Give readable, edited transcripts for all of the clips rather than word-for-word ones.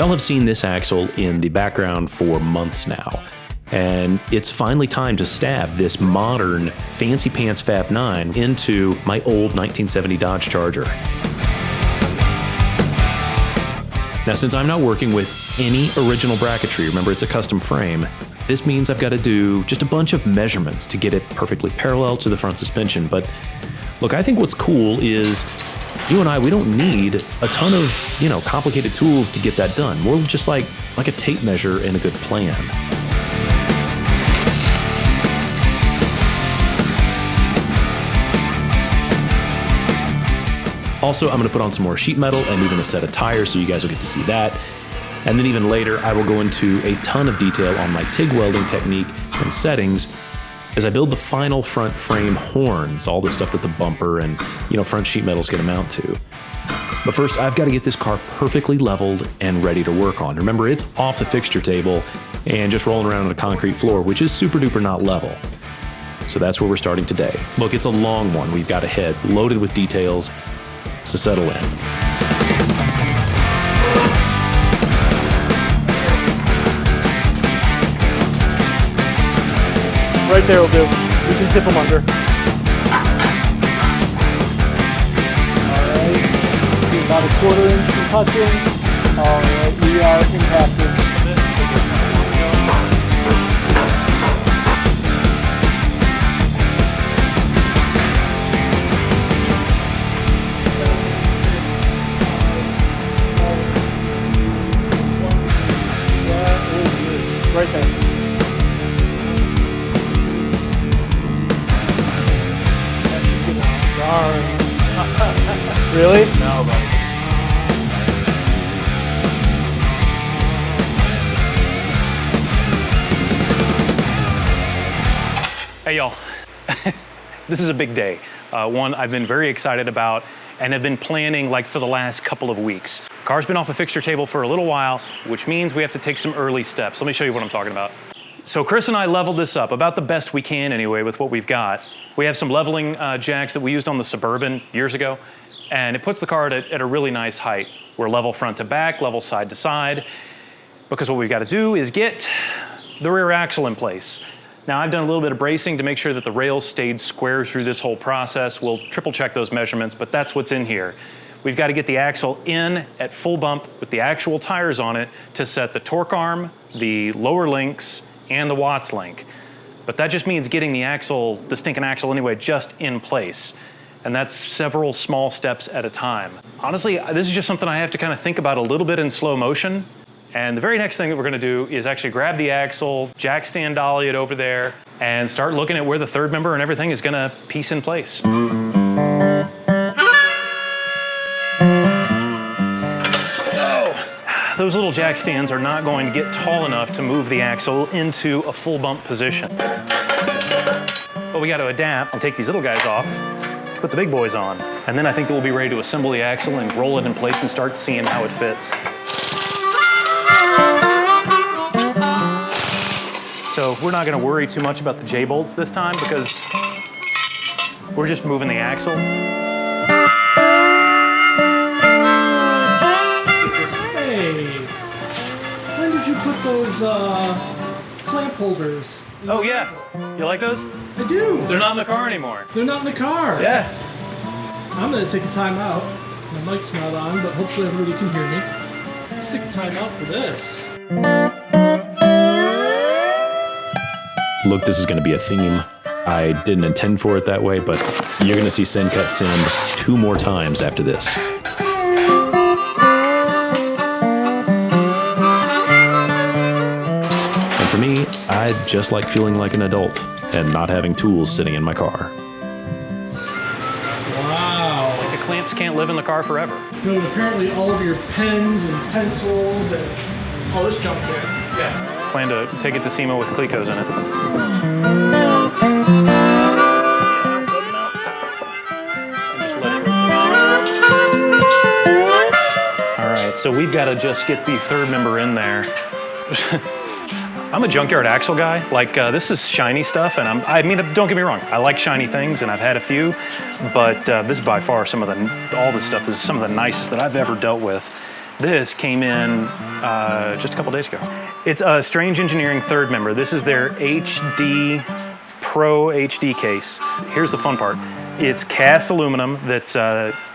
Y'all have seen this axle in the background for months now, and it's finally time to stab this modern fancy pants Fab 9 into my old 1970 Dodge Charger. Now, since I'm not working with any original bracketry, remember it's a custom frame, this means I've got to do just a bunch of measurements to get it perfectly parallel to the front suspension. But look, I think what's cool is you and I, we don't need a ton of, complicated tools to get that done. We're just like a tape measure and a good plan. Also, I'm going to put on some more sheet metal and even a set of tires, so you guys will get to see that. And then even later, I will go into a ton of detail on my TIG welding technique and settings as I build the final front frame horns, all the stuff that the bumper and, front sheet metal is going to mount to. But first, I've got to get this car perfectly leveled and ready to work on. Remember, it's off the fixture table and just rolling around on a concrete floor, which is super duper not level. So that's where we're starting today. Look, it's a long one. We've got a head loaded with details, so settle in. Right there will do. You can tip them under. Alright. About a 1/4 inch from touching. Alright, we are impacted. Right there. Really? No, buddy. Hey, y'all. This is a big day. One I've been very excited about and have been planning for the last couple of weeks. Car's been off a fixture table for a little while, which means we have to take some early steps. Let me show you what I'm talking about. So Chris and I leveled this up about the best we can anyway with what we've got. We have some leveling jacks that we used on the Suburban years ago, and it puts the car at a really nice height. We're level front to back, level side to side, because what we've got to do is get the rear axle in place. Now, I've done a little bit of bracing to make sure that the rails stayed square through this whole process. We'll triple check those measurements, but that's what's in here. We've got to get the axle in at full bump with the actual tires on it to set the torque arm, the lower links, and the Watts link. But that just means getting the axle, the stinking axle anyway, just in place. And that's several small steps at a time. Honestly, this is just something I have to kind of think about a little bit in slow motion. And the very next thing that we're gonna do is actually grab the axle, jack stand dolly it over there, and start looking at where the third member and everything is gonna piece in place. Those little jack stands are not going to get tall enough to move the axle into a full bump position. But we got to adapt and take these little guys off to put the big boys on. And then I think that we'll be ready to assemble the axle and roll it in place and start seeing how it fits. So we're not going to worry too much about the J-bolts this time because we're just moving the axle. When did you put those clamp holders? Oh yeah, you like those? I do. They're not in the car anymore. They're not in the car. Yeah. I'm gonna take a time out. My mic's not on, but hopefully everybody can hear me. Let's take a time out for this. Look, this is going to be a theme. I didn't intend for it that way, but you're going to see Send Cut Send 2 more times after this. And for me, I just like feeling like an adult and not having tools sitting in my car. Wow. Like the clamps can't live in the car forever. No, apparently all of your pens and pencils and all this junk here. Yeah. Plan to take it to SEMA with Clecos in it. All right, so we've got to just get the third member in there. I'm a junkyard axle guy. This is shiny stuff, and I mean, don't get me wrong, I like shiny things, and I've had a few, but this is by far all this stuff is some of the nicest that I've ever dealt with. This came in just a couple days ago. It's a Strange Engineering third member. This is their HD Pro HD case. Here's the fun part. It's cast aluminum that's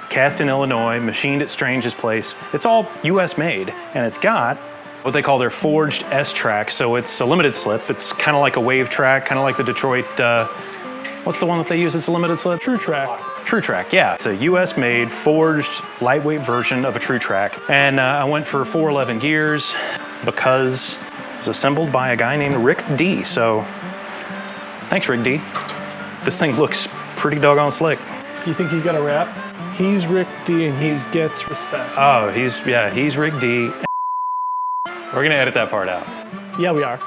cast in Illinois, machined at Strange's place. It's all US made, and it's got what they call their forged S-track. So it's a limited slip. It's kind of like a wave track, kind of like the Detroit, what's the one that they use? It's a limited slip? True Track. True Track, yeah. It's a US made, forged, lightweight version of a True Track. And I went for 411 gears because it's assembled by a guy named Rick D. So thanks, Rick D. This thing looks pretty doggone slick. Do you think he's got a rap? He's Rick D and he gets respect. Oh, he's Rick D. We're gonna edit that part out. Yeah, we are.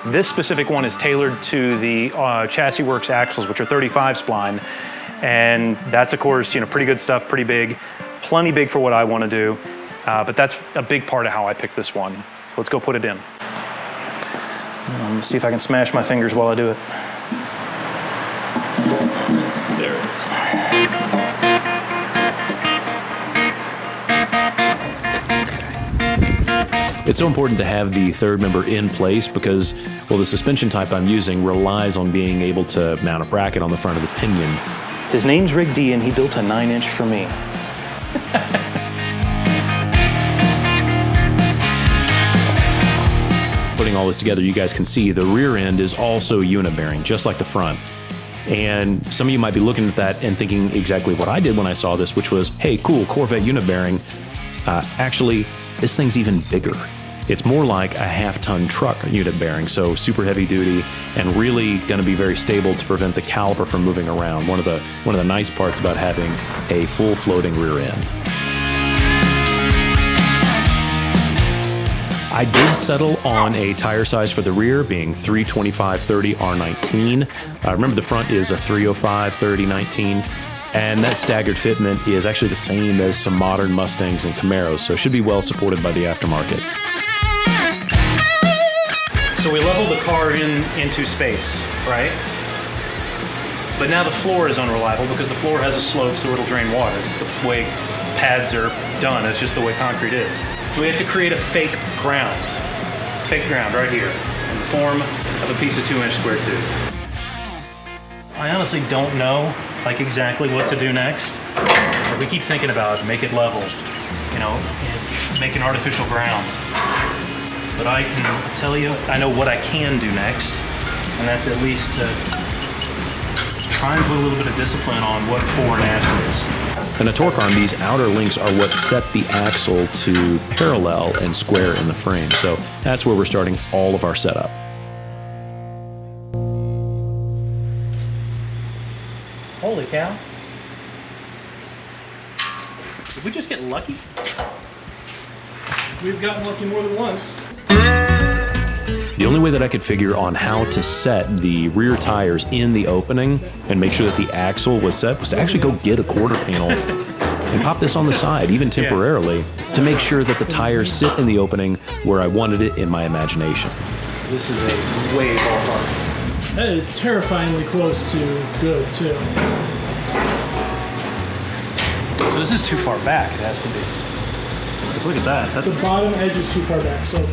This specific one is tailored to the Chassis Works axles, which are 35 spline. And that's, of course, pretty good stuff, pretty big, plenty big for what I want to do. But that's a big part of how I picked this one. Let's go put it in. Let me see if I can smash my fingers while I do it. There it is. It's so important to have the third member in place because, well, the suspension type I'm using relies on being able to mount a bracket on the front of the pinion. His name's Rick D, and he built a 9-inch for me. Putting all this together, you guys can see the rear end is also unit bearing, just like the front. And some of you might be looking at that and thinking exactly what I did when I saw this, which was, hey, cool, Corvette unit bearing. Actually, this thing's even bigger. It's more like a half-ton truck unit bearing, so super heavy duty and really going to be very stable to prevent the caliper from moving around. One of the nice parts about having a full floating rear end. I did settle on a tire size for the rear being 325/30 R19. Remember the front is a 305/30/19. And that staggered fitment is actually the same as some modern Mustangs and Camaros, so it should be well supported by the aftermarket. So we leveled the car into space, right? But now the floor is unreliable because the floor has a slope, so it'll drain water. It's the way pads are done. It's just the way concrete is. So we have to create a fake ground right here in the form of a piece of 2-inch square tube. I honestly don't know exactly what to do next. But we keep thinking about make it level, make an artificial ground. But I can tell you, I know what I can do next, and that's at least to try and put a little bit of discipline on what fore and aft is. And the torque arm, these outer links are what set the axle to parallel and square in the frame. So that's where we're starting all of our setup. Holy cow. Did we just get lucky? We've gotten lucky more than once. The only way that I could figure on how to set the rear tires in the opening and make sure that the axle was set was to actually go get a quarter panel and pop this on the side, even temporarily, to make sure that the tires sit in the opening where I wanted it in my imagination. This is a way ballpark. That is terrifyingly close to good, too. So this is too far back, it has to be. Let's look at that. The bottom edge is too far back, so...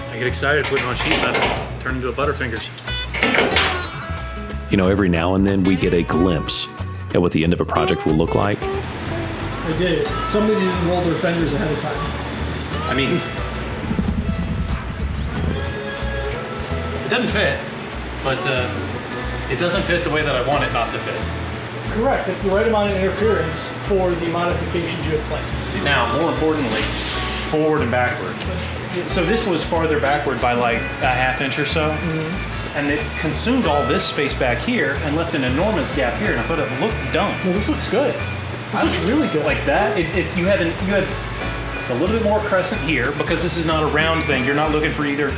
I get excited putting on sheet metal, turn into a Butterfingers. Every now and then we get a glimpse at what the end of a project will look like. I did. Somebody didn't roll their fenders ahead of time. I mean, it doesn't fit, but it doesn't fit the way that I want it not to fit. Correct. It's the right amount of interference for the modifications you have planned. Now, more importantly, forward and backward. So this was farther backward by a half inch or so, and it consumed all this space back here and left an enormous gap here, and I thought it looked dumb. No, this looks good. This looks really good. Like that, it's a little bit more crescent here because this is not a round thing. You're not looking for even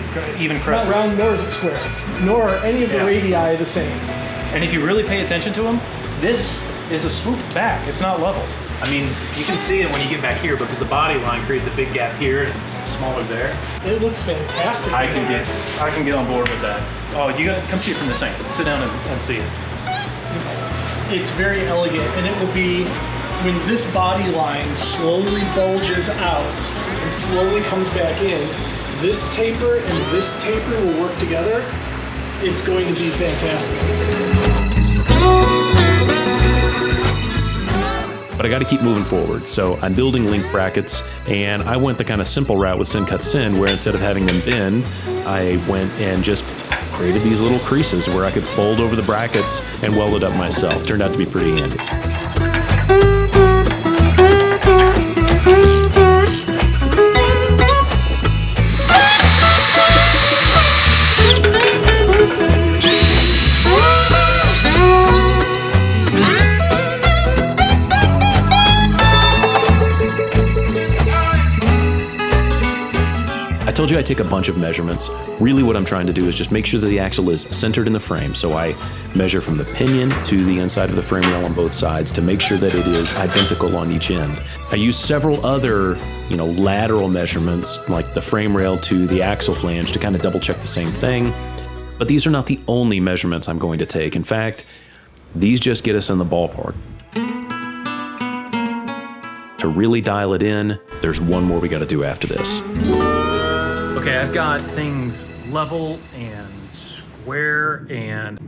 crescents. It's not round, nor is it square. Nor are any of the radii the same. And if you really pay attention to them, this is a swoop back. It's not level. I mean, you can see it when you get back here because the body line creates a big gap here and it's smaller there. It looks fantastic. I can get on board with that. Oh, you gotta come see it from this angle. Sit down and see it. It's very elegant, and it will be when this body line slowly bulges out and slowly comes back in. This taper and this taper will work together. It's going to be fantastic. But I got to keep moving forward. So I'm building link brackets, and I went the kind of simple route with sin cut sin, where instead of having them bend, I went and just created these little creases where I could fold over the brackets and weld it up myself. Turned out to be pretty handy. I told you I take a bunch of measurements. Really what I'm trying to do is just make sure that the axle is centered in the frame. So I measure from the pinion to the inside of the frame rail on both sides to make sure that it is identical on each end. I use several other, lateral measurements like the frame rail to the axle flange to kind of double check the same thing. But these are not the only measurements I'm going to take. In fact, these just get us in the ballpark. To really dial it in, there's one more we got to do after this. Okay, I've got things level and square, and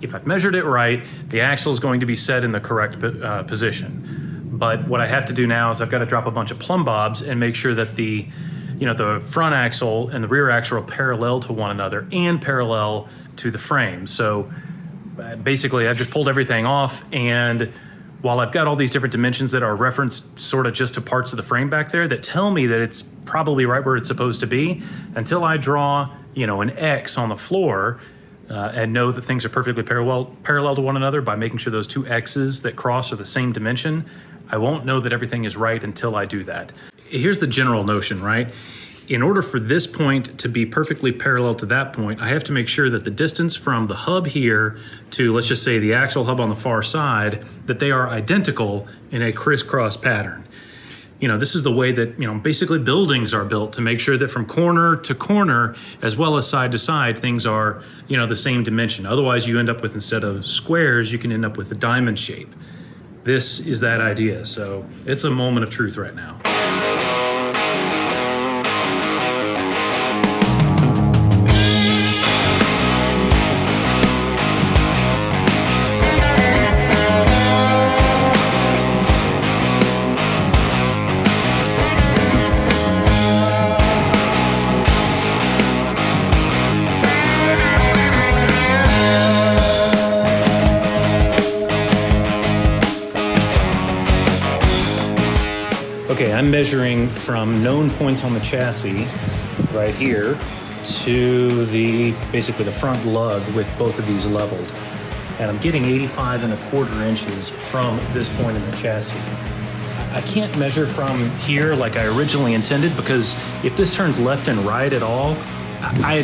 if I've measured it right, the axle is going to be set in the correct position. But what I have to do now is I've got to drop a bunch of plumb bobs and make sure that the front axle and the rear axle are parallel to one another and parallel to the frame. So basically I've just pulled everything off, and while I've got all these different dimensions that are referenced sort of just to parts of the frame back there that tell me that it's probably right where it's supposed to be, until I draw, an X on the floor and know that things are perfectly parallel to one another by making sure those two X's that cross are the same dimension, I won't know that everything is right until I do that. Here's the general notion, right? In order for this point to be perfectly parallel to that point, I have to make sure that the distance from the hub here to, let's just say, the axle hub on the far side, that they are identical in a crisscross pattern. This is the way that, basically buildings are built, to make sure that from corner to corner, as well as side to side, things are, the same dimension. Otherwise, you end up with, instead of squares, you can end up with a diamond shape. This is that idea. So it's a moment of truth right now. Okay, I'm measuring from known points on the chassis right here to basically the front lug with both of these leveled. And I'm getting 85¼ inches from this point in the chassis. I can't measure from here like I originally intended, because if this turns left and right at all,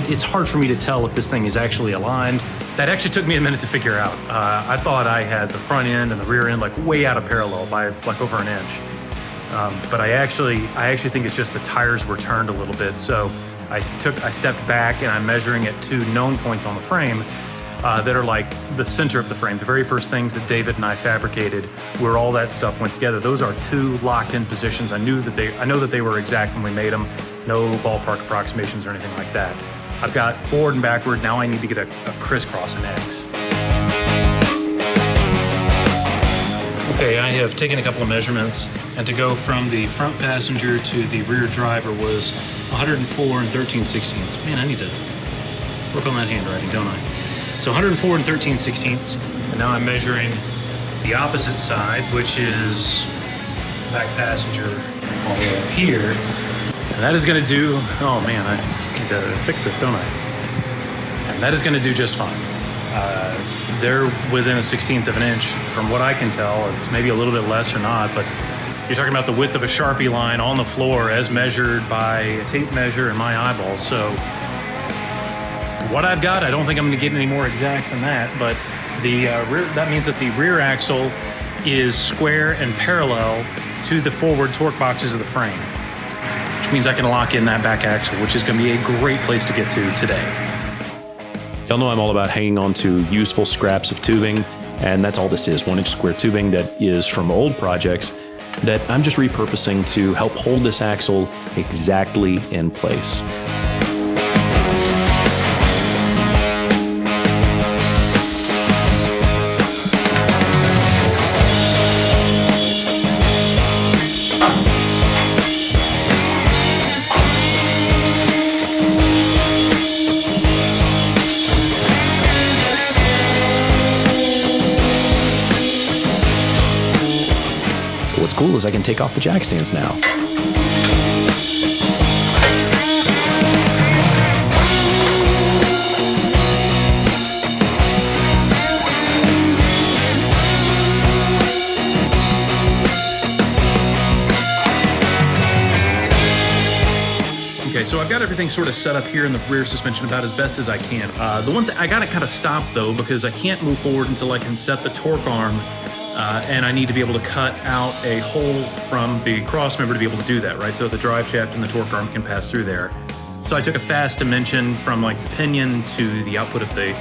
it's hard for me to tell if this thing is actually aligned. That actually took me a minute to figure out. I thought I had the front end and the rear end like way out of parallel by like over an inch. But I actually think it's just the tires were turned a little bit. So I stepped back and I'm measuring at two known points on the frame that are like the center of the frame. The very first things that David and I fabricated, where all that stuff went together. Those are two locked in positions. I know that they were exact when we made them. No ballpark approximations or anything like that. I've got forward and backward. Now I need to get a crisscross, an X. Okay, I have taken a couple of measurements, and to go from the front passenger to the rear driver was 104 13/16. Man, I need to work on that handwriting, don't I? So 104 13/16, and now I'm measuring the opposite side, which is back passenger all the way up here. And that is gonna do, oh man, I need to fix this, don't I? And that is gonna do just fine. They're within a 1/16 of an inch. From what I can tell, it's maybe a little bit less or not, but you're talking about the width of a Sharpie line on the floor as measured by a tape measure and my eyeballs. So what I've got, I don't think I'm gonna get any more exact than that, but that means that the rear axle is square and parallel to the forward torque boxes of the frame, which means I can lock in that back axle, which is going to be a great place to get to today. Y'all know I'm all about hanging on to useful scraps of tubing, and that's all this is, 1-inch square tubing that is from old projects that I'm just repurposing to help hold this axle exactly in place. What's cool is I can take off the jack stands now. Okay, so I've got everything sort of set up here in the rear suspension about as best as I can. The one thing I gotta kind of stop though, because I can't move forward until I can set the torque arm, and I need to be able to cut out a hole from the crossmember to be able to do that, right? So the drive shaft and the torque arm can pass through there. So I took a fast dimension from like the pinion to the output of the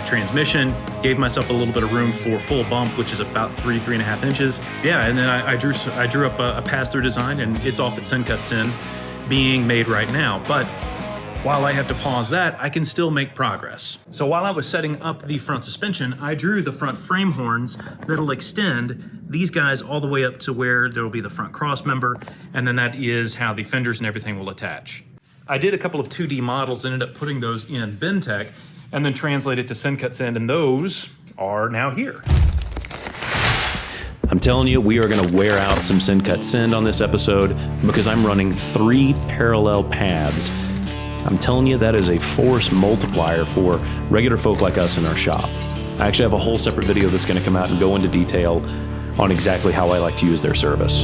transmission, gave myself a little bit of room for full bump, which is about 3.5 inches. Yeah, and then I drew up a pass-through design, and it's off at Send Cut Send, being made right now. But while I have to pause that, I can still make progress. So while I was setting up the front suspension, I drew the front frame horns that'll extend these guys all the way up to where there'll be the front cross member, and then that is how the fenders and everything will attach. I did a couple of 2D models, ended up putting those in Bentech, and then translated to Send Cut Send, and those are now here. I'm telling you, we are going to wear out some Send Cut Send on this episode because I'm running 3 parallel paths. I'm telling you, that is a force multiplier for regular folk like us in our shop. I actually have a whole separate video that's going to come out and go into detail on exactly how I like to use their service.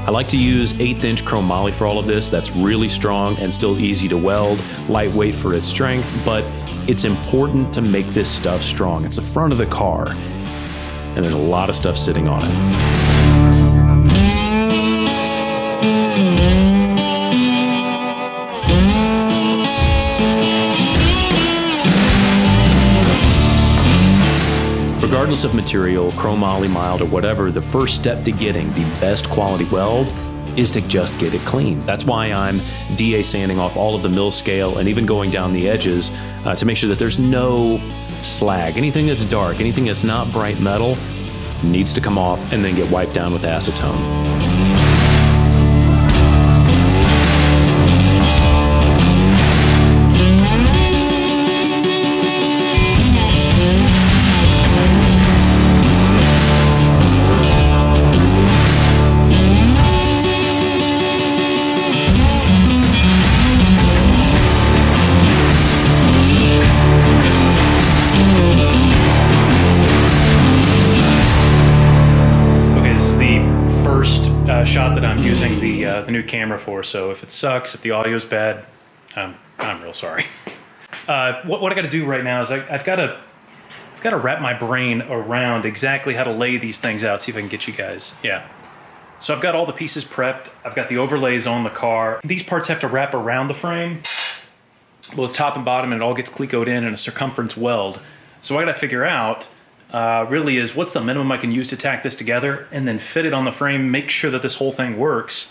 I like to use 1/8" chromoly for all of this. That's really strong and still easy to weld, lightweight for its strength, but it's important to make this stuff strong. It's the front of the car, and there's a lot of stuff sitting on it. Regardless of material, chromoly, mild, or whatever, the first step to getting the best quality weld is to just get it clean. That's why I'm DA sanding off all of the mill scale and even going down the edges to make sure that there's no slag. Anything that's dark, anything that's not bright metal needs to come off and then get wiped down with acetone. Shot that I'm using the new camera for, so if it sucks, if the audio's bad, I'm real sorry. What I got to do right now is I've got to wrap my brain around exactly how to lay these things out. See if I can get you guys. Yeah. So I've got all the pieces prepped. I've got the overlays on the car. These parts have to wrap around the frame, both top and bottom, and it all gets clecoed in a circumference weld. So what I got to figure out really is what's the minimum I can use to tack this together and then fit it on the frame, make sure that this whole thing works,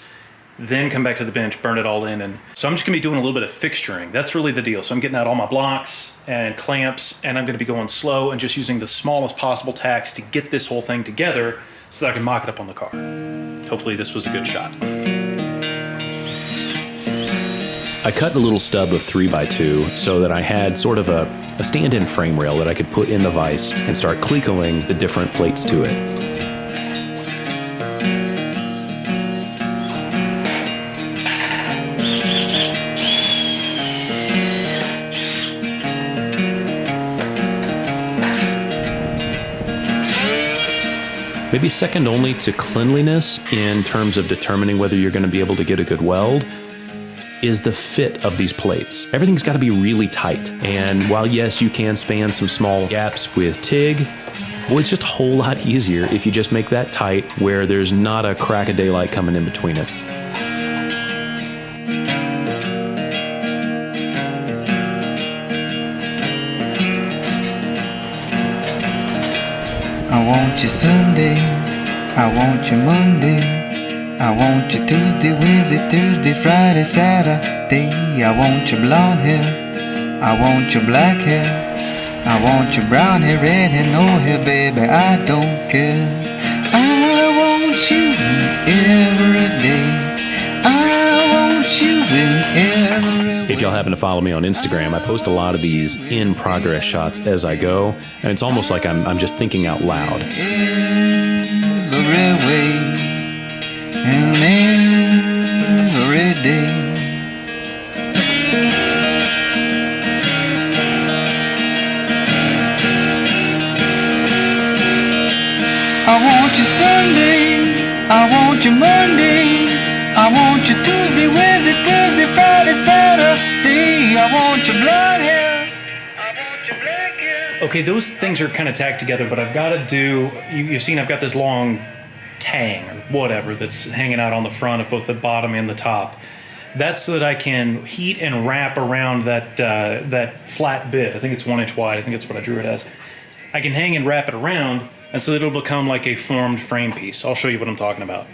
then come back to the bench, burn it all in. And so I'm just gonna be doing a little bit of fixturing. That's really the deal. So I'm getting out all my blocks and clamps, and I'm gonna be going slow and just using the smallest possible tacks to get this whole thing together so that I can mock it up on the car. Hopefully this was a good shot. I cut a little stub of 3x2 so that I had sort of a stand-in frame rail that I could put in the vise and start clecoing the different plates to it. Maybe second only to cleanliness in terms of determining whether you're going to be able to get a good weld is the fit of these plates. Everything's got to be really tight. And while yes, you can span some small gaps with TIG, well, it's just a whole lot easier if you just make that tight where there's not a crack of daylight coming in between it. I want you Sunday, I want you Monday, I want you Tuesday, Wednesday, Thursday, Friday, Saturday. I want your blonde hair, I want your black hair, I want your brown hair, red hair, no hair, baby, I don't care. I want you every day, I want you every way. If y'all happen to follow me on Instagram, I post a lot of these in progress shots as I go, and it's almost like I'm just thinking out loud. Every way and every day. I want you Sunday, I want you Monday, I want you Tuesday, Wednesday, Thursday, Friday, Saturday. I want your blonde hair, I want your black hair. Okay, those things are kind of tacked together, but I've got to do, you've seen I've got this long tang or whatever that's hanging out on the front of both the bottom and the top. That's so that I can heat and wrap around that flat bit. I think it's 1 inch wide. I think that's what I drew it as. I can hang and wrap it around, and so it'll become like a formed frame piece. I'll show you what I'm talking about.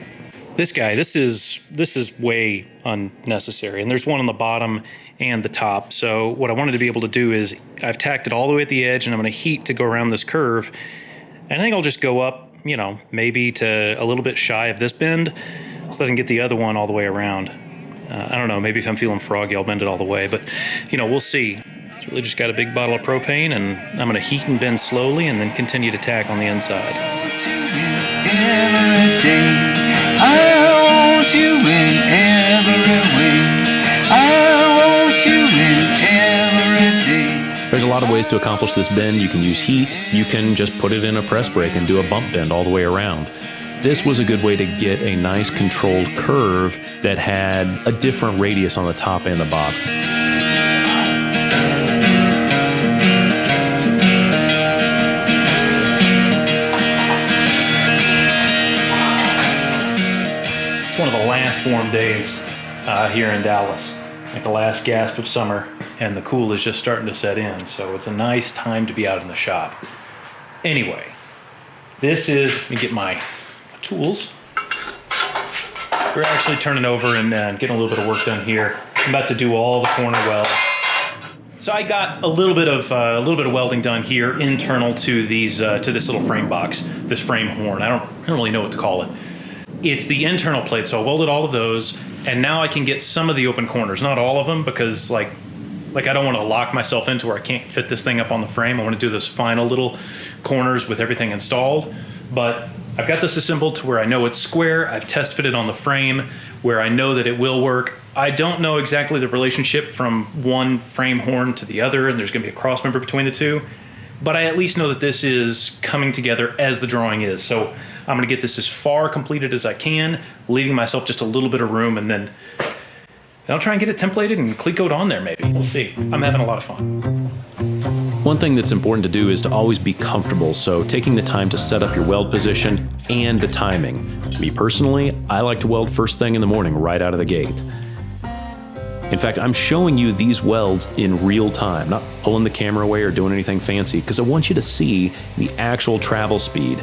This guy, this is way unnecessary, and there's one on the bottom and the top. So what I wanted to be able to do is I've tacked it all the way at the edge, and I'm going to heat to go around this curve. And I think I'll just go up, you know, maybe to a little bit shy of this bend, so that I can get the other one all the way around. I don't know, maybe if I'm feeling froggy, I'll bend it all the way, but you know, we'll see. It's really just got a big bottle of propane, and I'm going to heat and bend slowly, and then continue to tack on the inside. Every day. I want you in every way. I want you in every day. There's a lot of ways to accomplish this bend. You can use heat. You can just put it in a press brake and do a bump bend all the way around. This was a good way to get a nice controlled curve that had a different radius on the top and the bottom. It's one of the last warm days here in Dallas, like the last gasp of summer, and the cool is just starting to set in, so it's a nice time to be out in the shop. Anyway, this is, let me get my tools. We're actually turning over and getting a little bit of work done here. I'm about to do all the corner welds. So I got a little bit of welding done here internal to these to this little frame box, this frame horn. I don't really know what to call it. It's the internal plate, so I welded all of those, and now I can get some of the open corners, not all of them, because like I don't want to lock myself into where I can't fit this thing up on the frame. I want to do those final little corners with everything installed, but I've got this assembled to where I know it's square. I've test fitted on the frame where I know that it will work. I don't know exactly the relationship from one frame horn to the other, and there's going to be a crossmember between the two, but I at least know that this is coming together as the drawing is. So I'm going to get this as far completed as I can, leaving myself just a little bit of room, and then I'll try and get it templated and cleat-coat on there maybe. We'll see. I'm having a lot of fun. One thing that's important to do is to always be comfortable, so taking the time to set up your weld position and the timing. Me personally, I like to weld first thing in the morning right out of the gate. In fact, I'm showing you these welds in real time, not pulling the camera away or doing anything fancy, because I want you to see the actual travel speed.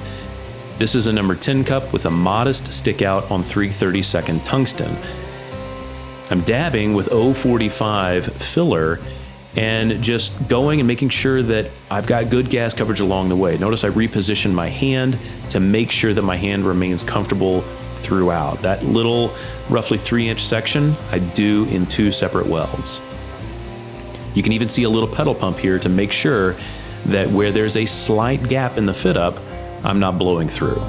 This is a number 10 cup with a modest stick out on 3/32 tungsten. I'm dabbing with 045 filler and just going and making sure that I've got good gas coverage along the way. Notice I reposition my hand to make sure that my hand remains comfortable throughout. That little roughly 3-inch section I do in 2 separate welds. You can even see a little pedal pump here to make sure that where there's a slight gap in the fit up, I'm not blowing through.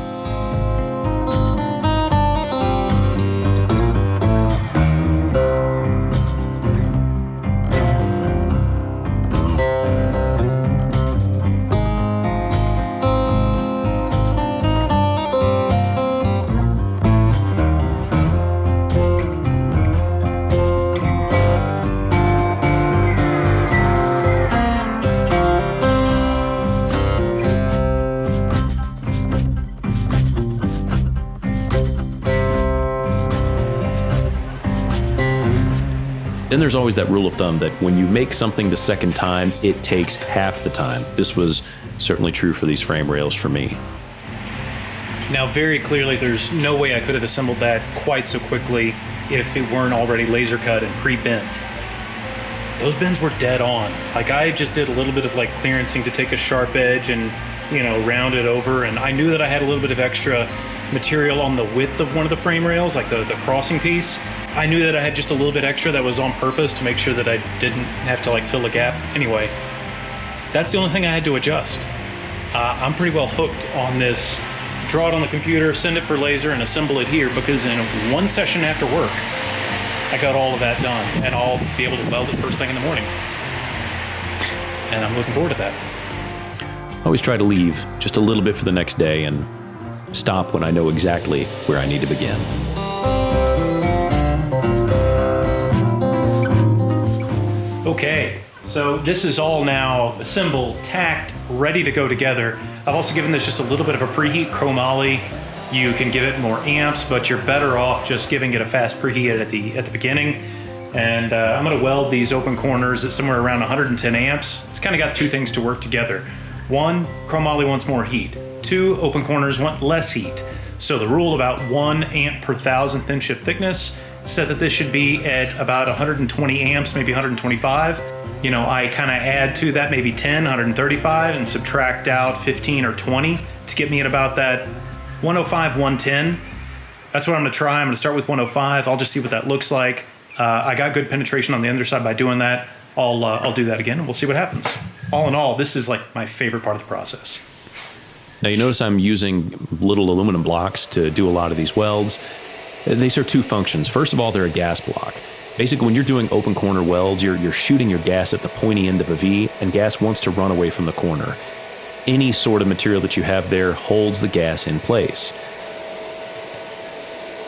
Then there's always that rule of thumb that when you make something the second time, it takes half the time. This was certainly true for these frame rails for me. Now, very clearly, there's no way I could have assembled that quite so quickly if it weren't already laser cut and pre-bent. Those bends were dead on. Like, I just did a little bit of like clearancing to take a sharp edge and, you know, round it over. And I knew that I had a little bit of extra material on the width of one of the frame rails, like the crossing piece. I knew that I had just a little bit extra that was on purpose to make sure that I didn't have to like fill a gap. Anyway, that's the only thing I had to adjust. I'm pretty well hooked on this. Draw it on the computer, send it for laser, and assemble it here, because in one session after work, I got all of that done, and I'll be able to weld it first thing in the morning. And I'm looking forward to that. I always try to leave just a little bit for the next day and stop when I know exactly where I need to begin. Okay, so this is all now assembled, tacked, ready to go together. I've also given this just a little bit of a preheat chromoly. You can give it more amps, but you're better off just giving it a fast preheat at the beginning. And I'm gonna weld these open corners at somewhere around 110 amps. It's kind of got two things to work together. One, chromoly wants more heat. Two, open corners want less heat. So the rule about 1 amp per 1,000 thin chip thickness said that this should be at about 120 amps, maybe 125. You know, I kind of add to that maybe 10, 135, and subtract out 15 or 20 to get me at about that 105, 110. That's what I'm gonna try. I'm gonna start with 105. I'll just see what that looks like. I got good penetration on the underside by doing that. I'll do that again and we'll see what happens. All in all, this is like my favorite part of the process. Now you notice I'm using little aluminum blocks to do a lot of these welds. They serve two functions. First of all, they're a gas block. Basically, when you're doing open corner welds, you're shooting your gas at the pointy end of a V, and gas wants to run away from the corner. Any sort of material that you have there holds the gas in place.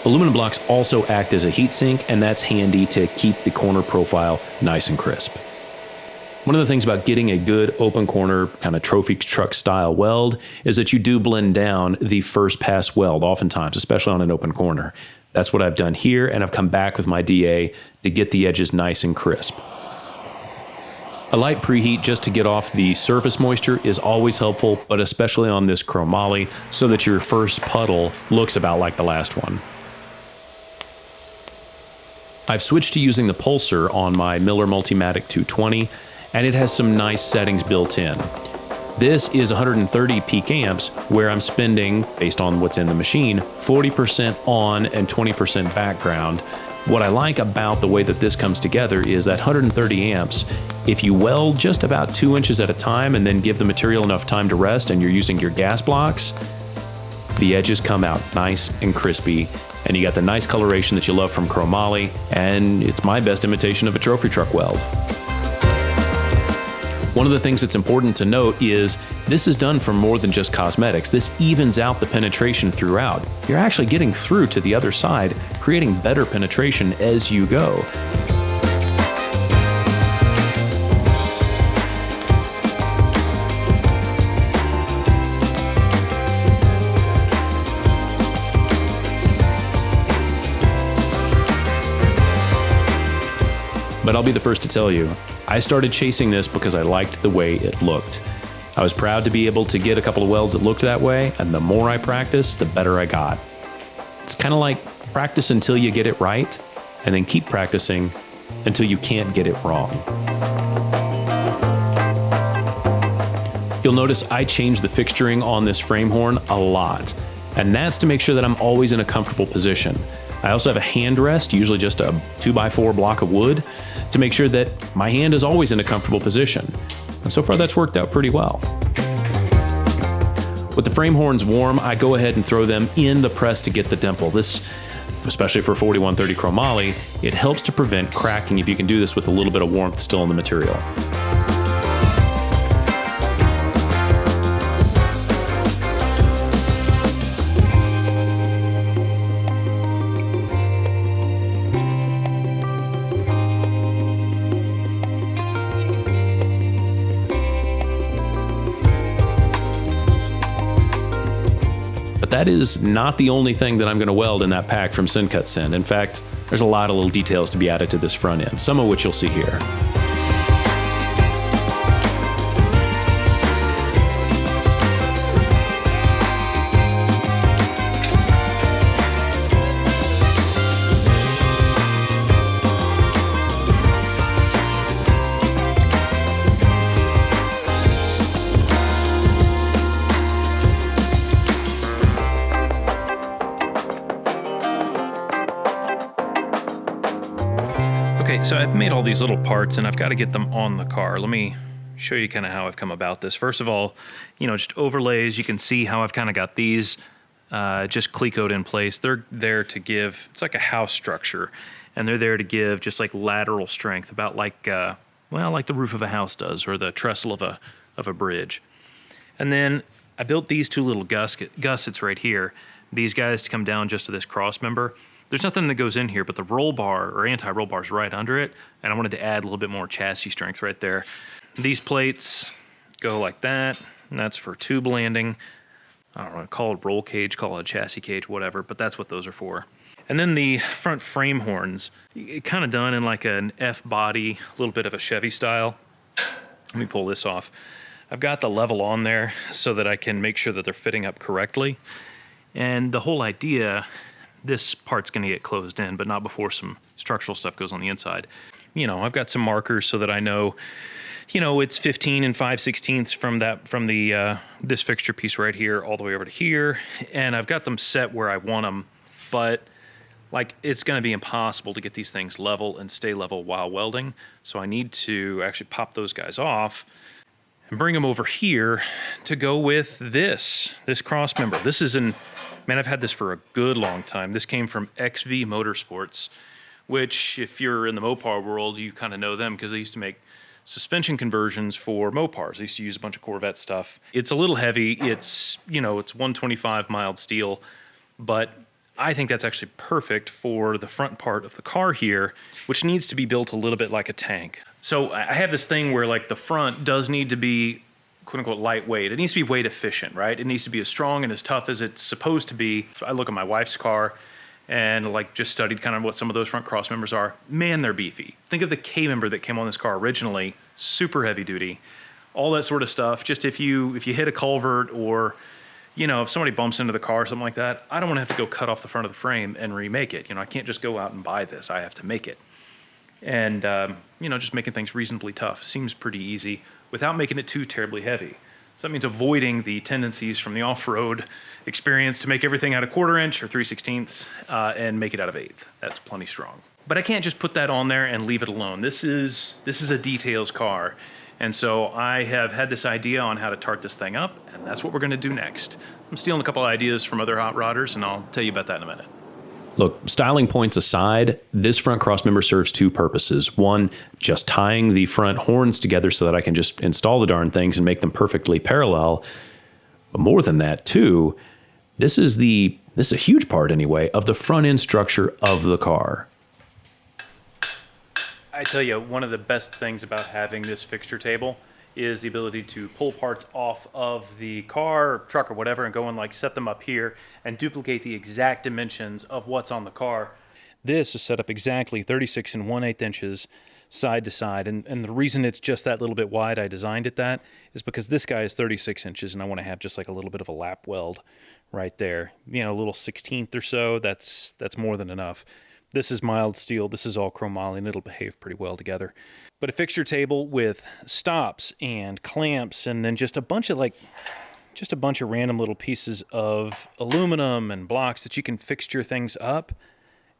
Aluminum blocks also act as a heat sink, and that's handy to keep the corner profile nice and crisp. One of the things about getting a good open corner kind of trophy truck style weld is that you do blend down the first pass weld oftentimes, especially on an open corner. That's what I've done here, and I've come back with my DA to get the edges nice and crisp. A light preheat just to get off the surface moisture is always helpful, but especially on this chromoly, so that your first puddle looks about like the last one. I've switched to using the pulsar on my Miller Multimatic 220, and it has some nice settings built in. This is 130 peak amps, where I'm spending, based on what's in the machine, 40% on and 20% background. What I like about the way that this comes together is that 130 amps, if you weld just about 2 inches at a time and then give the material enough time to rest and you're using your gas blocks, the edges come out nice and crispy, and you got the nice coloration that you love from chromoly, and it's my best imitation of a trophy truck weld. One of the things that's important to note is this is done for more than just cosmetics. This evens out the penetration throughout. You're actually getting through to the other side, creating better penetration as you go. But I'll be the first to tell you, I started chasing this because I liked the way it looked. I was proud to be able to get a couple of welds that looked that way, and the more I practiced, the better I got. It's kind of like practice until you get it right, and then keep practicing until you can't get it wrong. You'll notice I changed the fixturing on this frame horn a lot, and that's to make sure that I'm always in a comfortable position. I also have a hand rest, usually just a 2x4 block of wood, to make sure that my hand is always in a comfortable position. And so far that's worked out pretty well. With the frame horns warm, I go ahead and throw them in the press to get the dimple. This, especially for 4130 chromoly, it helps to prevent cracking if you can do this with a little bit of warmth still in the material. that is not the only thing that I'm going to weld in that pack from Syncut Send. In fact, there's a lot of little details to be added to this front end, some of which you'll see here. Okay, so I've made all these little parts and I've got to get them on the car. Let me show you kind of how I've come about this. First of all, just overlays. You can see how I've kind of got these just clecoed in place. They're there to give, it's like a house structure, and they're there to give just like lateral strength, about like, like the roof of a house does, or the trestle of a bridge. And then I built these two little gussets right here. These guys to come down just to this cross member. There's nothing that goes in here, but the roll bar or anti-roll bar is right under it, and I wanted to add a little bit more chassis strength right there. These plates go like that, and that's for tube landing. I don't know, call it roll cage, call it a chassis cage, whatever, but that's what those are for. And then the front frame horns, kind of done in like an F body, a little bit of a Chevy style. Let me pull this off. I've got the level on there so that I can make sure that they're fitting up correctly. And the whole idea, this part's going to get closed in, but not before some structural stuff goes on the inside. I've got some markers so that I know, it's 15 and 5/16 from this fixture piece right here all the way over to here, and I've got them set where I want them, but it's going to be impossible to get these things level and stay level while welding, so I need to actually pop those guys off and bring them over here to go with this cross member. This is man, I've had this for a good long time. This came from XV Motorsports, which if you're in the Mopar world, you kind of know them because they used to make suspension conversions for Mopars. They used to use a bunch of Corvette stuff. It's a little heavy. It's 125 mild steel, but I think that's actually perfect for the front part of the car here, which needs to be built a little bit like a tank. So I have this thing where the front does need to be quote unquote lightweight. It needs to be weight efficient, right? It needs to be as strong and as tough as it's supposed to be. I look at my wife's car and just studied kind of what some of those front cross members are. Man, they're beefy. Think of the K member that came on this car originally, super heavy duty, all that sort of stuff. Just if you hit a culvert, or if somebody bumps into the car or something like that, I don't want to have to go cut off the front of the frame and remake it. I can't just go out and buy this. I have to make it. And just making things reasonably tough seems pretty easy without making it too terribly heavy. So that means avoiding the tendencies from the off-road experience to make everything out of 1/4 inch or 3/16 and make it out of 1/8. That's plenty strong. But I can't just put that on there and leave it alone. This is a details car. And so I have had this idea on how to tart this thing up, and that's what we're gonna do next. I'm stealing a couple of ideas from other hot rodders, and I'll tell you about that in a minute. Look, styling points aside, this front crossmember serves two purposes. One, just tying the front horns together so that I can just install the darn things and make them perfectly parallel. But more than that, too, this is a huge part anyway of the front end structure of the car. I tell you, one of the best things about having this fixture table is the ability to pull parts off of the car or truck or whatever and go and set them up here and duplicate the exact dimensions of what's on the car. This is set up exactly 36 1/8 inches side to side, and the reason it's just that little bit wide, I designed it that, is because this guy is 36 inches and I want to have just a little bit of a lap weld right there. A little 1/16 or so, that's more than enough. This is mild steel, this is all chromoly, and it'll behave pretty well together. But a fixture table with stops and clamps, and then just a bunch of random little pieces of aluminum and blocks that you can fixture things up,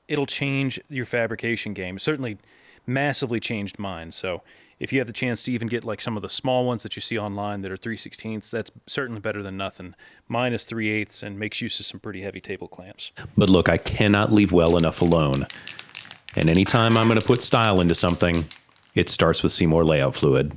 it'll change your fabrication game. It certainly massively changed mine. So if you have the chance to even get some of the small ones that you see online that are 3/16, that's certainly better than nothing. Mine is 3/8 and makes use of some pretty heavy table clamps. But look, I cannot leave well enough alone. And anytime I'm going to put style into something, it starts with Seymour layout fluid.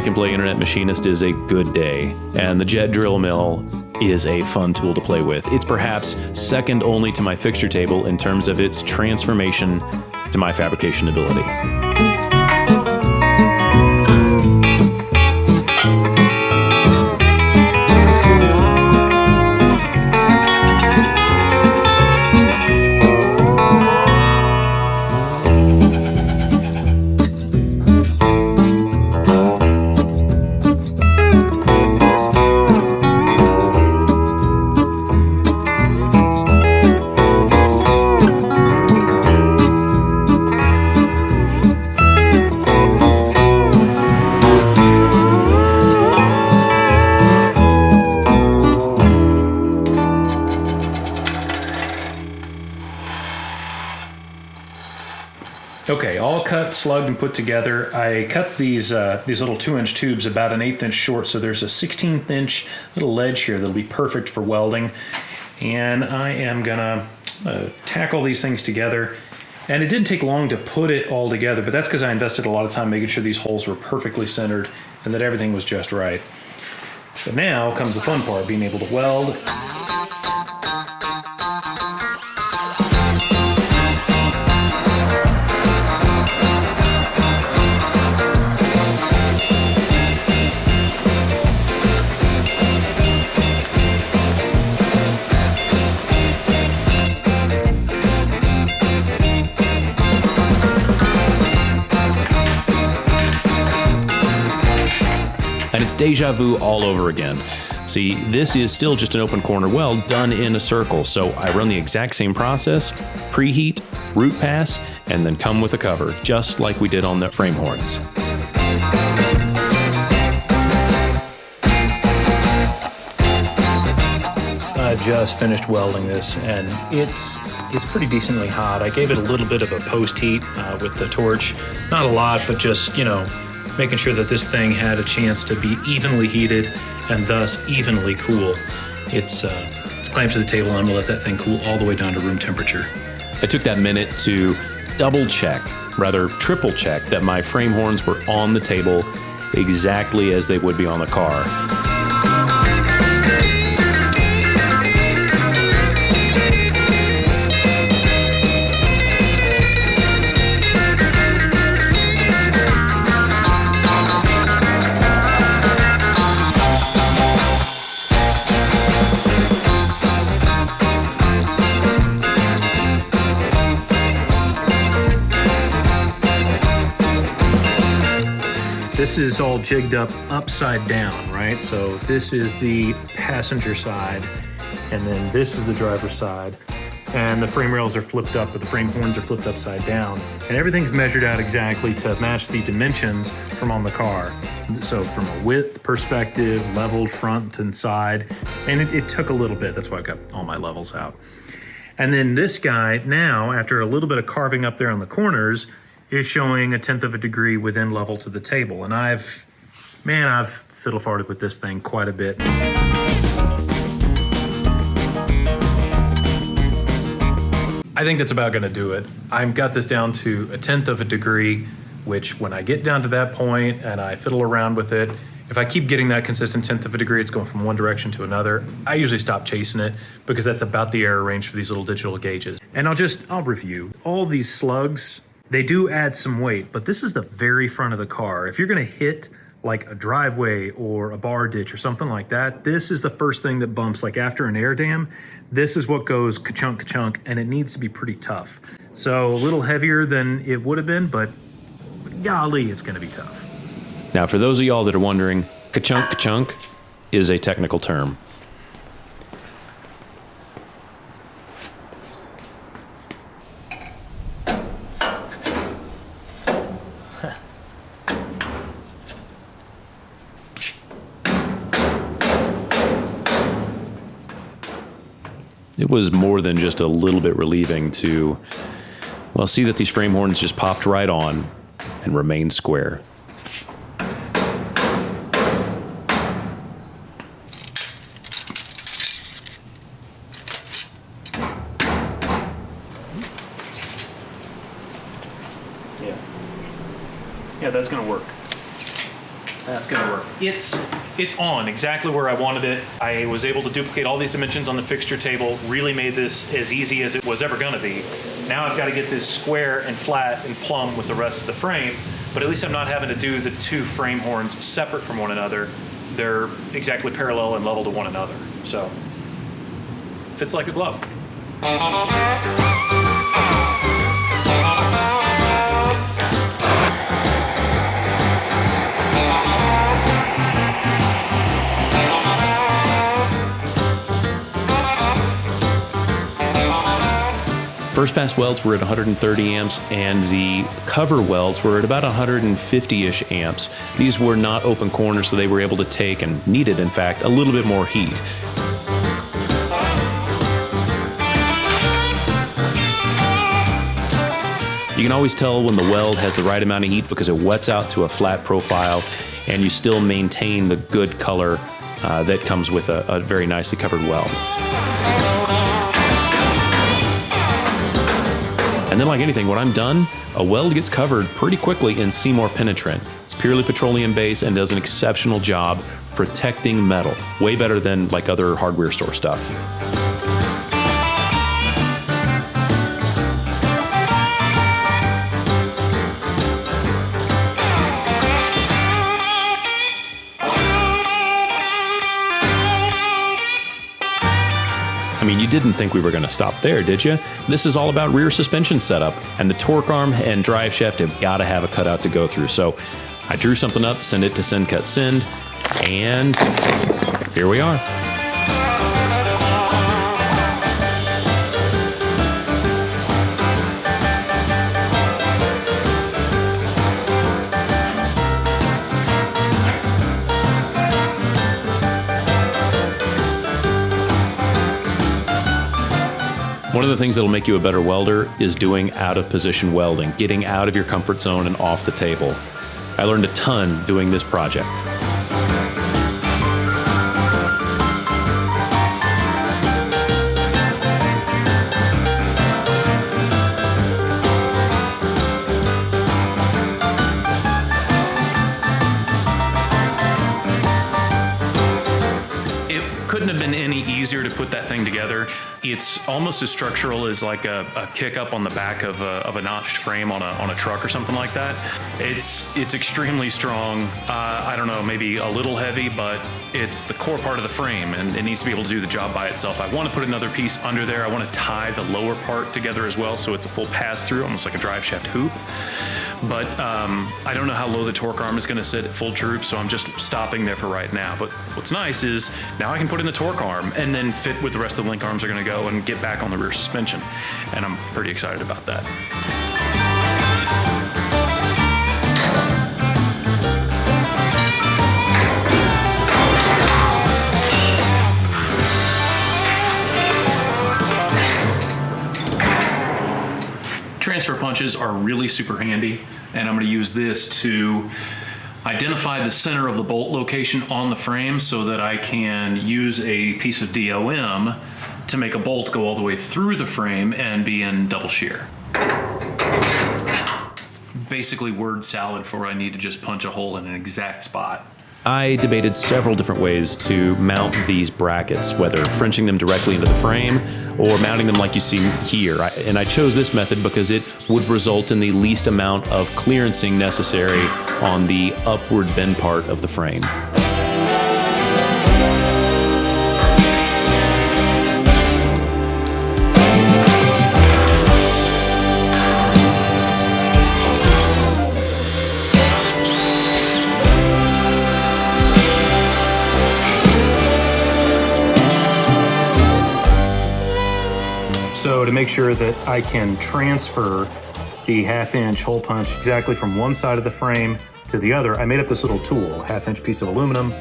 plug-and-play internet machinist is a good day, and the jet drill mill is a fun tool to play with. It's perhaps second only to my fixture table in terms of its transformation to my fabrication ability. Okay, all cut, slugged, and put together. I cut these little 2-inch tubes about an 1/8 inch short, so there's a 16th inch little ledge here that'll be perfect for welding. And I am gonna tack all these things together. And it didn't take long to put it all together, but that's because I invested a lot of time making sure these holes were perfectly centered and that everything was just right. But now comes the fun part, being able to weld. And it's deja vu all over again. See, this is still just an open corner weld done in a circle, so I run the exact same process, preheat, root pass, and then come with a cover, just like we did on the frame horns. I just finished welding this, and it's pretty decently hot. I gave it a little bit of a post heat with the torch. Not a lot, but just, you know, making sure that this thing had a chance to be evenly heated and thus evenly cool. It's clamped to the table, and I'm gonna let that thing cool all the way down to room temperature. I took that minute to double check, rather triple check, that my frame horns were on the table exactly as they would be on the car. This is all jigged up upside down, right? So this is the passenger side, and then this is the driver's side. And the frame rails are flipped up, but the frame horns are flipped upside down. And everything's measured out exactly to match the dimensions from on the car. So from a width perspective, leveled front and side. And it took a little bit, that's why I got all my levels out. And then this guy now, after a little bit of carving up there on the corners, is showing 1/10 of a degree within level to the table. And I've fiddle-farted with this thing quite a bit. I think that's about gonna do it. I've got this down to 1/10 of a degree, which when I get down to that point and I fiddle around with it, if I keep getting that consistent 1/10 of a degree, it's going from one direction to another. I usually stop chasing it because that's about the error range for these little digital gauges. And I'll review. All these slugs, they do add some weight, but this is the very front of the car. If you're gonna hit like a driveway or a bar ditch or something like that, this is the first thing that bumps. Like after an air dam, this is what goes ka-chunk, ka-chunk, and it needs to be pretty tough. So a little heavier than it would have been, but golly, it's gonna be tough. Now, for those of y'all that are wondering, ka-chunk, ka-chunk is a technical term. It was more than just a little bit relieving to, well, see that these frame horns just popped right on and remained square. Yeah, that's gonna work. That's gonna work. It's on exactly where I wanted it. I was able to duplicate all these dimensions on the fixture table, really made this as easy as it was ever gonna be. Now I've gotta get this square and flat and plumb with the rest of the frame, but at least I'm not having to do the two frame horns separate from one another. They're exactly parallel and level to one another. So, fits like a glove. First pass welds were at 130 amps and the cover welds were at about 150-ish amps. These were not open corners, so they were able to take, and needed in fact, a little bit more heat. You can always tell when the weld has the right amount of heat because it wets out to a flat profile and you still maintain the good color that comes with a very nicely covered weld. And then like anything, when I'm done, a weld gets covered pretty quickly in Seymour penetrant. It's purely petroleum based and does an exceptional job protecting metal. Way better than like other hardware store stuff. I mean, you didn't think we were going to stop there, did you? This is all about rear suspension setup, and the torque arm and drive shaft have got to have a cutout to go through. So I drew something up, send it to Send Cut Send, and here we are. One of the things that'll make you a better welder is doing out-of-position welding, getting out of your comfort zone and off the table. I learned a ton doing this project. Couldn't have been any easier to put that thing together. It's almost as structural as like a kick up on the back of a notched frame on a truck or something like that. It's extremely strong. I don't know, maybe a little heavy, but it's the core part of the frame and it needs to be able to do the job by itself. I want to put another piece under there. I want to tie the lower part together as well so it's a full pass through, almost like a drive shaft hoop. But I don't know how low the torque arm is going to sit at full droop, so I'm just stopping there for right now. But what's nice is now I can put in the torque arm and then fit with the rest of the link arms are going to go and get back on the rear suspension. And I'm pretty excited about that. Transfer punches are really super handy, and I'm going to use this to identify the center of the bolt location on the frame so that I can use a piece of DOM to make a bolt go all the way through the frame and be in double shear. Basically word salad for I need to just punch a hole in an exact spot. I debated several different ways to mount these brackets, whether Frenching them directly into the frame or mounting them like you see here. And I chose this method because it would result in the least amount of clearancing necessary on the upward bend part of the frame. So to make sure that I can transfer the 1/2 inch hole punch exactly from one side of the frame to the other, I made up this little tool, a 1/2 inch piece of aluminum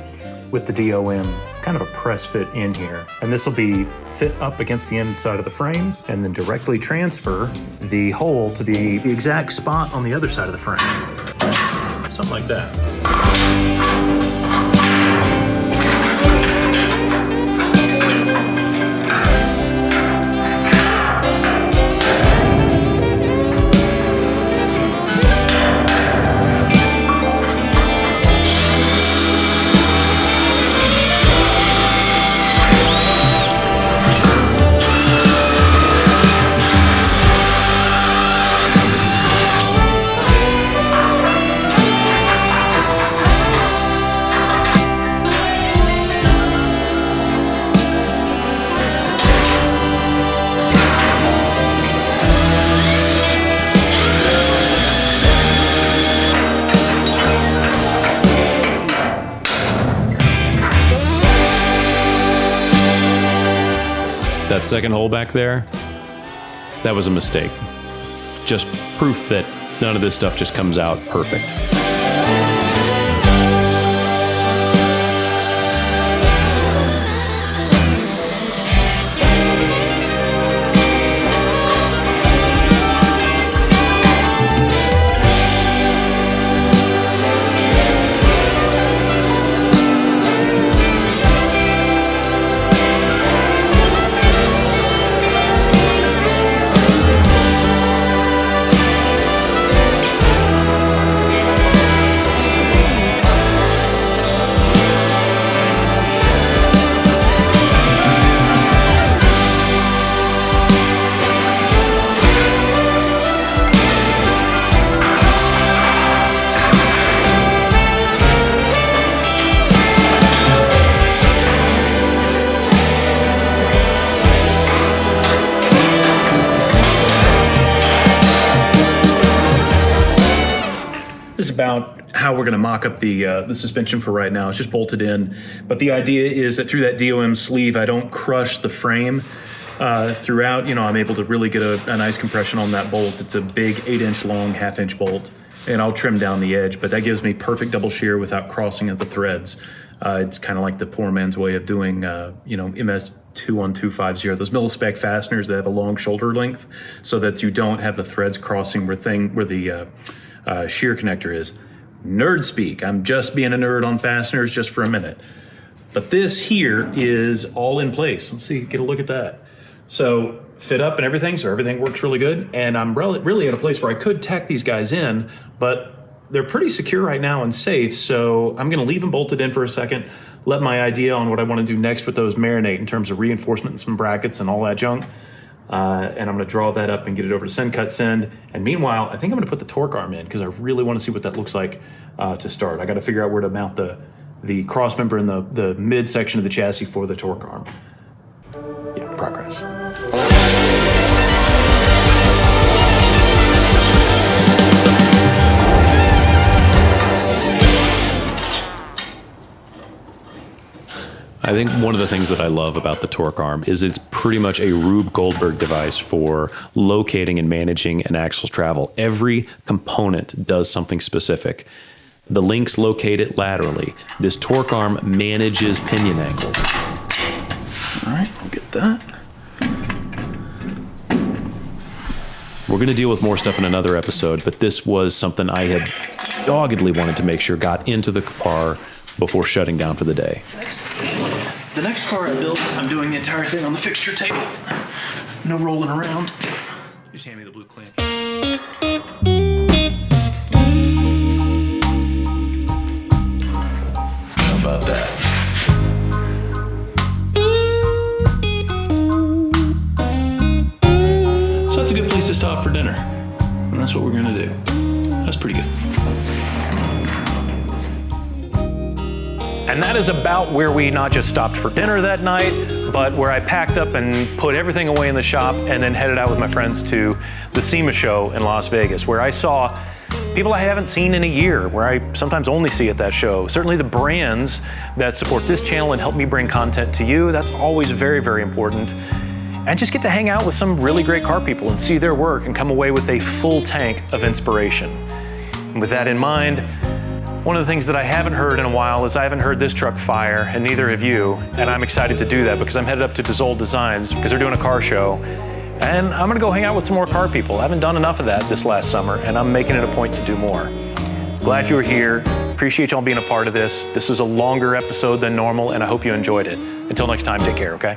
with the DOM, kind of a press fit in here. And this will be fit up against the inside of the frame and then directly transfer the hole to the exact spot on the other side of the frame. Something like that. That second hole back there, that was a mistake. Just proof that none of this stuff just comes out perfect. About how we're going to mock up the suspension for right now. It's just bolted in, but the idea is that through that DOM sleeve, I don't crush the frame throughout. You know, I'm able to really get a nice compression on that bolt. It's a big 8-inch long, 1/2-inch bolt, and I'll trim down the edge, but that gives me perfect double shear without crossing at the threads. It's kind of like the poor man's way of doing, you know, MS 21250, those mil-spec fasteners that have a long shoulder length, so that you don't have the threads crossing where the shear connector is. Nerd speak. I'm just being a nerd on fasteners just for a minute. But this here is all in place. Let's see, get a look at that. So fit up and everything, so everything works really good. And I'm really at a place where I could tack these guys in, but they're pretty secure right now and safe. So I'm gonna leave them bolted in for a second, let my idea on what I wanna do next with those marinate in terms of reinforcement and some brackets and all that junk. And I'm gonna draw that up and get it over to send, cut, send. And meanwhile, I think I'm gonna put the torque arm in because I really wanna see what that looks like to start. I gotta figure out where to mount the cross member in the mid section of the chassis for the torque arm. Yeah, progress. I think one of the things that I love about the torque arm is it's pretty much a Rube Goldberg device for locating and managing an axle's travel. Every component does something specific. The links locate it laterally. This torque arm manages pinion angles. All right, we'll get that. We're going to deal with more stuff in another episode, but this was something I had doggedly wanted to make sure got into the car before shutting down for the day. The next car I built, I'm doing the entire thing on the fixture table. No rolling around. Just hand me the blue clamp. How about that? So that's a good place to stop for dinner. And that's what we're gonna do. That's pretty good. And that is about where we not just stopped for dinner that night, but where I packed up and put everything away in the shop and then headed out with my friends to the SEMA show in Las Vegas, where I saw people I haven't seen in a year, where I sometimes only see at that show. Certainly the brands that support this channel and help me bring content to you, that's always very, very important. And just get to hang out with some really great car people and see their work and come away with a full tank of inspiration. And with that in mind, one of the things that I haven't heard in a while is I haven't heard this truck fire, and neither have you. And I'm excited to do that because I'm headed up to Dassault Designs because they're doing a car show. And I'm gonna go hang out with some more car people. I haven't done enough of that this last summer, and I'm making it a point to do more. Glad you were here. Appreciate y'all being a part of this. This is a longer episode than normal, and I hope you enjoyed it. Until next time, take care, okay?